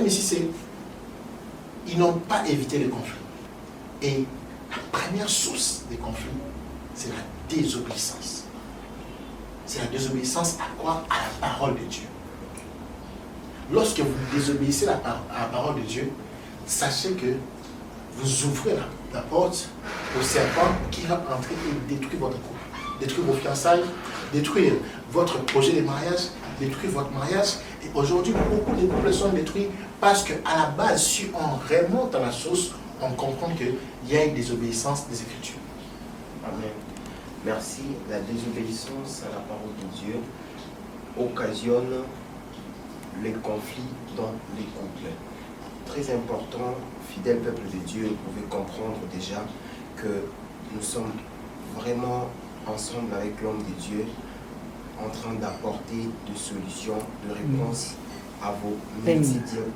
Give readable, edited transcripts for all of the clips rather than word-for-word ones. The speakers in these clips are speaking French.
problème ici, c'est qu'ils n'ont pas évité les conflits. Et la première source des conflits, c'est la désobéissance. C'est la désobéissance à quoi? À la parole de Dieu. Lorsque vous désobéissez à la parole de Dieu, sachez que vous ouvrez la porte au serpent qui va entrer et détruire votre couple, détruire vos fiançailles, détruire votre projet de mariage, détruire votre mariage. Et aujourd'hui, beaucoup de couples sont détruits parce qu'à la base, si on remonte à la source, on comprend qu'il y a une désobéissance des Écritures. Amen. Merci. La désobéissance à la parole de Dieu occasionne les conflits dans les couples. Très important, fidèle peuple de Dieu, vous pouvez comprendre déjà que nous sommes vraiment ensemble avec l'homme de Dieu en train d'apporter des solutions, de réponses à vos multiples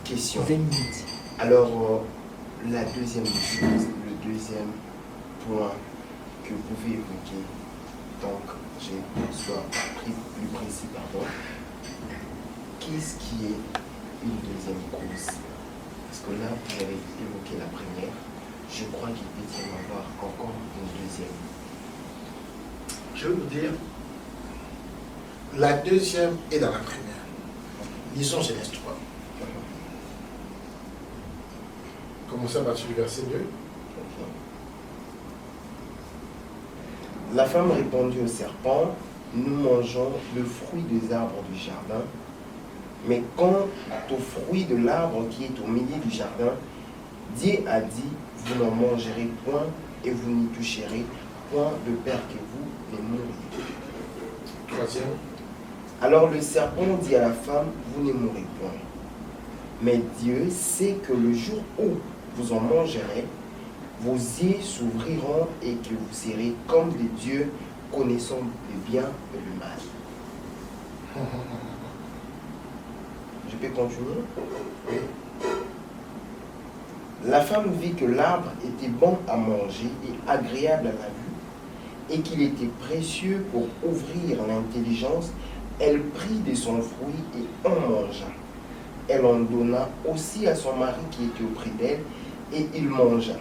questions. Alors, la deuxième chose, le deuxième point que vous pouvez évoquer, donc je sois plus précis, pardon. Qu'est-ce qui est une deuxième cause? Parce que là, vous avez évoqué la première. Je crois qu'il peut y en avoir encore une deuxième. Je vais vous dire, la deuxième est dans la première. Lisons Genèse 3. Commencez à partir du verset 2. La femme répondit au serpent, nous mangeons le fruit des arbres du jardin, mais quant au fruit de l'arbre qui est au milieu du jardin, Dieu a dit, vous n'en mangerez point et vous n'y toucherez point de peur que vous ne mouriez. Troisième. Alors le serpent dit à la femme, vous ne mourrez point. Mais Dieu sait que le jour où vous en mangerez, vos yeux s'ouvriront et que vous serez comme des dieux, connaissant le bien et le mal. Je peux continuer? La femme vit que l'arbre était bon à manger et agréable à la vue, et qu'il était précieux pour ouvrir l'intelligence. Elle prit de son fruit et en mangea. Elle en donna aussi à son mari qui était auprès d'elle, et il mangea.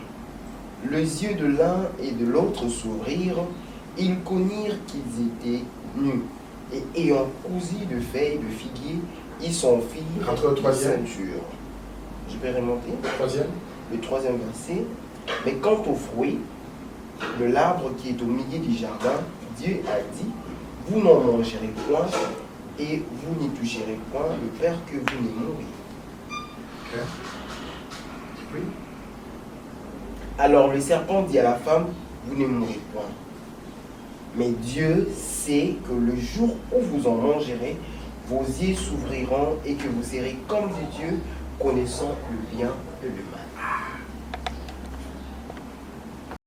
Les yeux de l'un et de l'autre s'ouvrirent, ils connurent qu'ils étaient nus, et ayant cousu de feuilles de figuier, ils s'en firent une ceinture. Je vais remonter. Le troisième verset. Mais quant au fruit de l'arbre qui est au milieu du jardin, Dieu a dit, vous n'en mangerez point et vous n'y toucherez point, de peur que vous ne mouriez. Okay. Oui. Alors le serpent dit à la femme, vous ne mourrez point. Mais Dieu sait que le jour où vous en mangerez, vos yeux s'ouvriront et que vous serez comme des dieux, connaissant le bien et le mal.